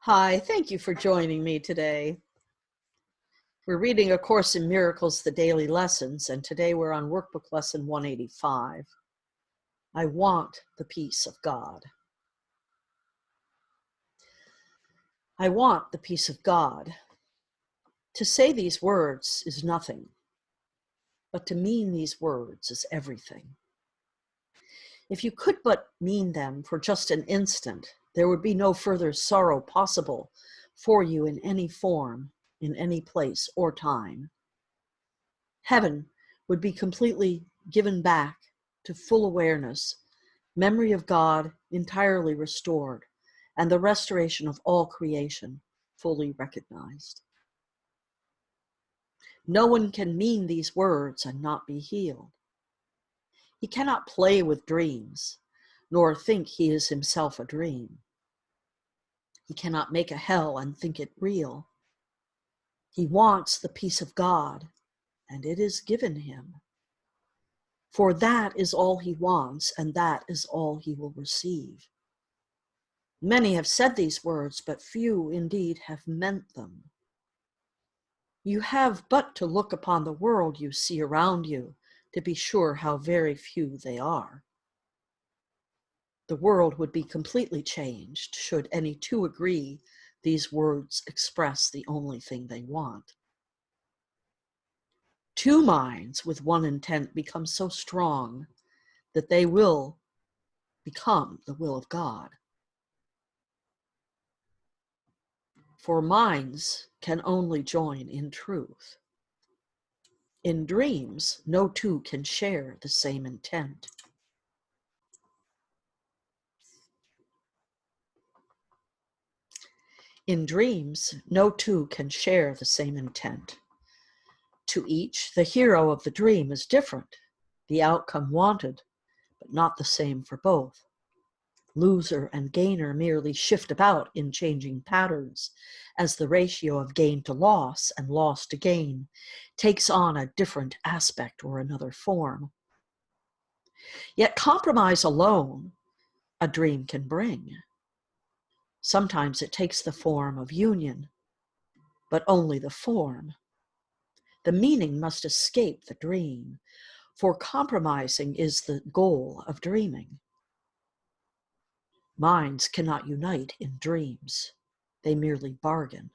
Hi, thank you for joining me today. We're reading A Course in Miracles, the Daily Lessons, and today we're on Workbook Lesson 185. I want the peace of God. I want the peace of God. To say these words is nothing, but to mean these words is everything. If you could but mean them for just an instant, there would be no further sorrow possible for you in any form, in any place or time. Heaven would be completely given back to full awareness, memory of God entirely restored, and the restoration of all creation fully recognized. No one can mean these words and not be healed. He cannot play with dreams, nor think he is himself a dream. He cannot make a hell and think it real. He wants the peace of God, and it is given him. For that is all he wants, and that is all he will receive. Many have said these words, but few indeed have meant them. You have but to look upon the world you see around you to be sure how very few they are. The world would be completely changed should any two agree these words express the only thing they want. Two minds with one intent become so strong that they will become the will of God. For minds can only join in truth. In dreams, no two can share the same intent. In dreams, no two can share the same intent. To each, the hero of the dream is different, the outcome wanted, but not the same for both. Loser and gainer merely shift about in changing patterns as the ratio of gain to loss and loss to gain takes on a different aspect or another form. Yet compromise alone a dream can bring. Sometimes it takes the form of union, but only the form. The meaning must escape the dream, for compromising is the goal of dreaming. Minds cannot unite in dreams. They merely bargain.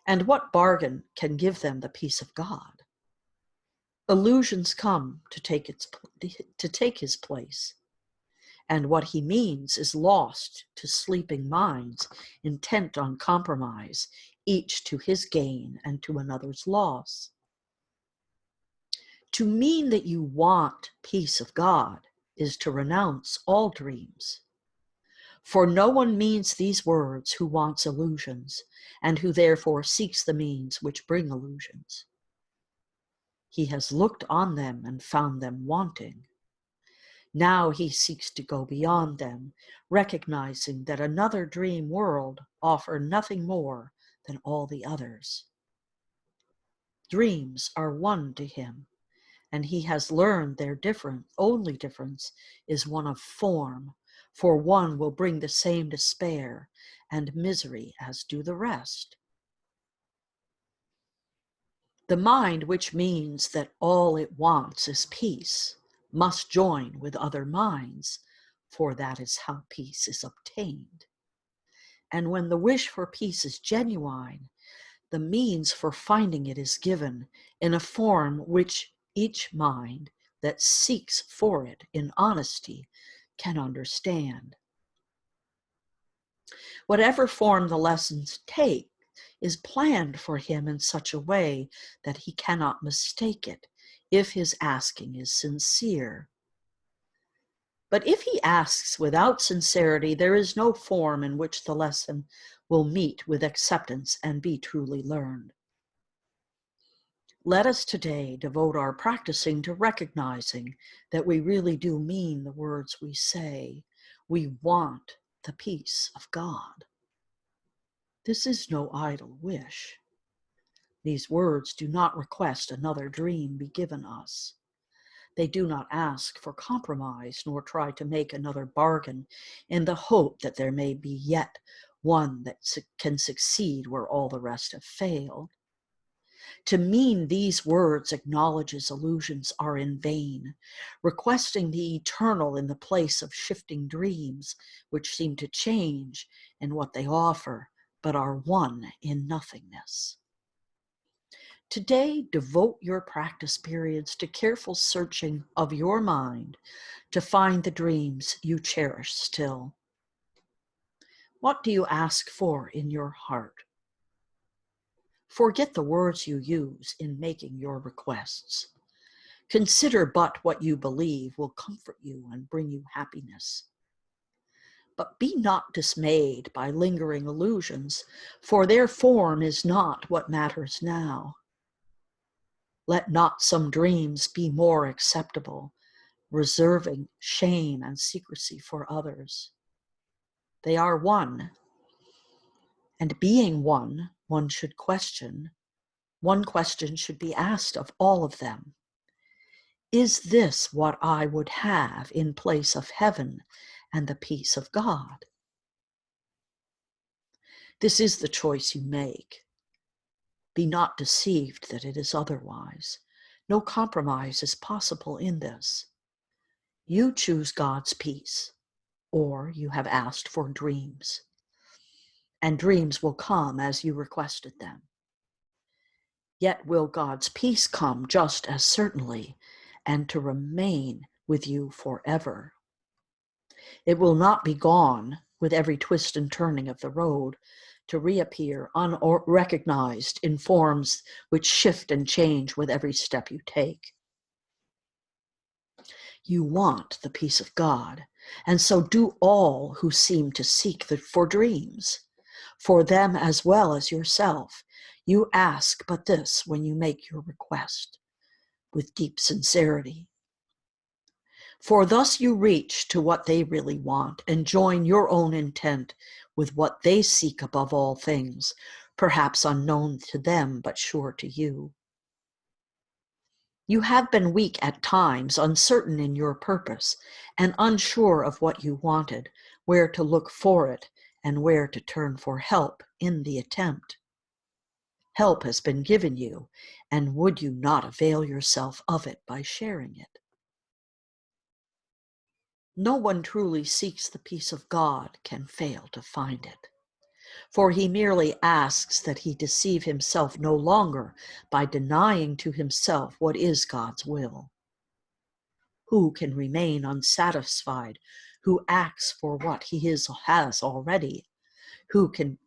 And what bargain can give them the peace of God? Illusions come to take his place. And what he means is lost to sleeping minds intent on compromise, each to his gain and to another's loss. To mean that you want peace of God is to renounce all dreams. For no one means these words who wants illusions, and who therefore seeks the means which bring illusions. He has looked on them and found them wanting. Now he seeks to go beyond them, recognizing that another dream world offers nothing more than all the others. Dreams are one to him, and he has learned their only difference is one of form, for one will bring the same despair and misery as do the rest. The mind, which means that all it wants is peace, must join with other minds, for that is how peace is obtained. And when the wish for peace is genuine, the means for finding it is given in a form which each mind that seeks for it in honesty can understand. Whatever form the lessons take is planned for him in such a way that he cannot mistake it if his asking is sincere. But if he asks without sincerity, there is no form in which the lesson will meet with acceptance and be truly learned. Let us today devote our practicing to recognizing that we really do mean the words we say. We want the peace of God. This is no idle wish. These words do not request another dream be given us. They do not ask for compromise, nor try to make another bargain in the hope that there may be yet one that can succeed where all the rest have failed. To mean these words acknowledges illusions are in vain, requesting the eternal in the place of shifting dreams, which seem to change in what they offer, but are one in nothingness. Today, devote your practice periods to careful searching of your mind to find the dreams you cherish still. What do you ask for in your heart? Forget the words you use in making your requests. Consider but what you believe will comfort you and bring you happiness. But be not dismayed by lingering illusions, for their form is not what matters now. Let not some dreams be more acceptable, reserving shame and secrecy for others. They are one, and being one should question. One question should be asked of all of them. Is this what I would have in place of heaven and the peace of God? This is the choice you make. Be not deceived that it is otherwise. No compromise is possible in this. You choose God's peace, or you have asked for dreams, and dreams will come as you requested them. Yet will God's peace come just as certainly, and to remain with you forever. It will not be gone with every twist and turning of the road, to reappear unrecognized in forms which shift and change with every step you take. You want the peace of God, and so do all who seem to seek for dreams. For them as well as yourself, you ask but this when you make your request, with deep sincerity. For thus you reach to what they really want and join your own intent with what they seek above all things, perhaps unknown to them but sure to you. You have been weak at times, uncertain in your purpose, and unsure of what you wanted, where to look for it, and where to turn for help in the attempt. Help has been given you, and would you not avail yourself of it by sharing it? No one truly seeks the peace of God can fail to find it, for he merely asks that he deceive himself no longer by denying to himself what is God's will. Who can remain unsatisfied who acts for what he has already? Who could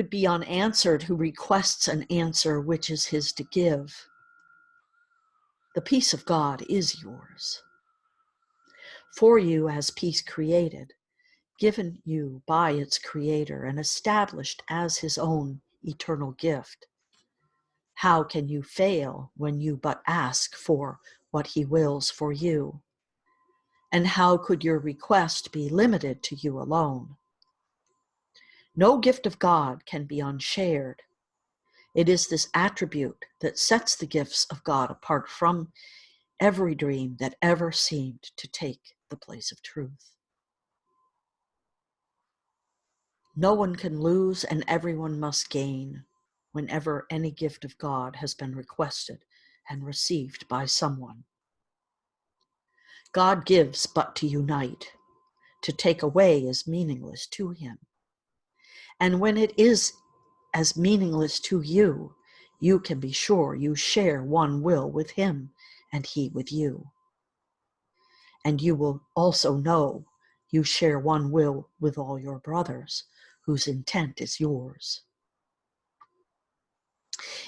be unanswered who requests an answer which is his to give? The peace of God is yours. For you as peace created, given you by its creator and established as his own eternal gift. How can you fail when you but ask for what he wills for you? And how could your request be limited to you alone? No gift of God can be unshared. It is this attribute that sets the gifts of God apart from every dream that ever seemed to take the place of truth. No one can lose and everyone must gain whenever any gift of God has been requested and received by someone. God gives but to unite. To take away is meaningless to him. And when it is as meaningless to you, you can be sure you share one will with him and he with you. And you will also know you share one will with all your brothers, whose intent is yours.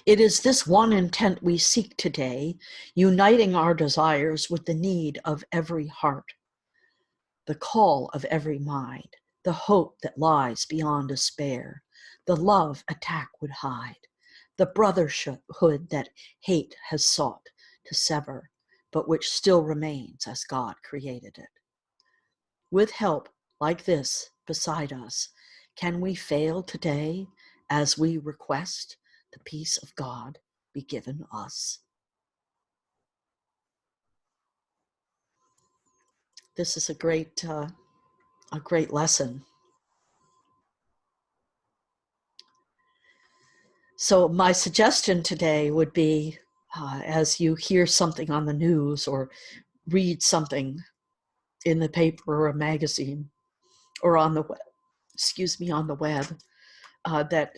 It is this one intent we seek today, uniting our desires with the need of every heart, the call of every mind, the hope that lies beyond despair, the love attack would hide, the brotherhood that hate has sought to sever, but which still remains as God created it. With help like this beside us, can we fail today as we request the peace of God be given us? This is a great lesson. So my suggestion today would be, as you hear something on the news or read something in the paper or a magazine or on the web, on the web, that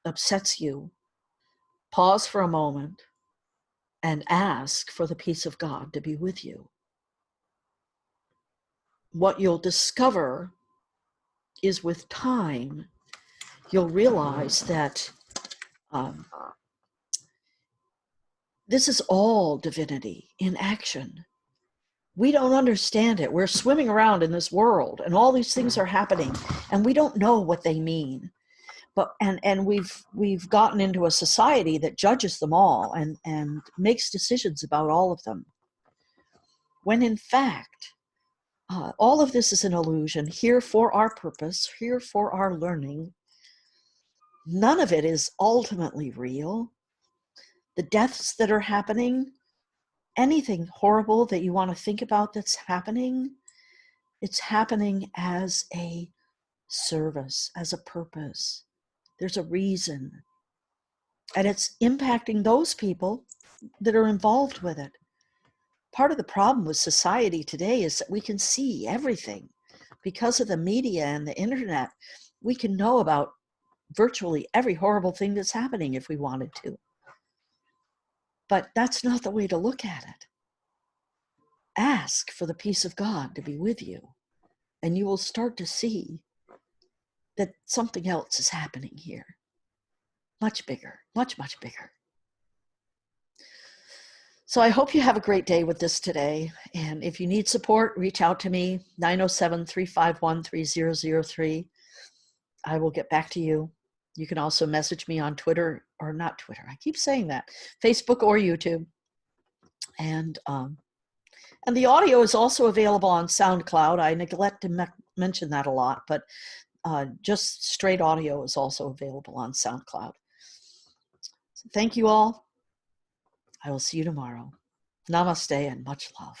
upsets you, pause for a moment and ask for the peace of God to be with you. What you'll discover is, with time, you'll realize that this is all divinity in action. We don't understand it. We're swimming around in this world and all these things are happening and we don't know what they mean. But and we've gotten into a society that judges them all and makes decisions about all of them. When in fact, all of this is an illusion, here for our purpose, here for our learning. None of it is ultimately real. The deaths that are happening, anything horrible that you want to think about that's happening, it's happening as a service, as a purpose. There's a reason. And it's impacting those people that are involved with it. Part of the problem with society today is that we can see everything. Because of the media and the internet, we can know about virtually every horrible thing that's happening if we wanted to. But that's not the way to look at it. Ask for the peace of God to be with you, and you will start to see that something else is happening here. Much bigger, much, much bigger. So I hope you have a great day with this today. And if you need support, reach out to me, 907-351-3003. I will get back to you. You can also message me on Twitter, or not Twitter, I keep saying that, Facebook or YouTube. And the audio is also available on SoundCloud. I neglect to mention that a lot, but just straight audio is also available on SoundCloud. So thank you all. I will see you tomorrow. Namaste and much love.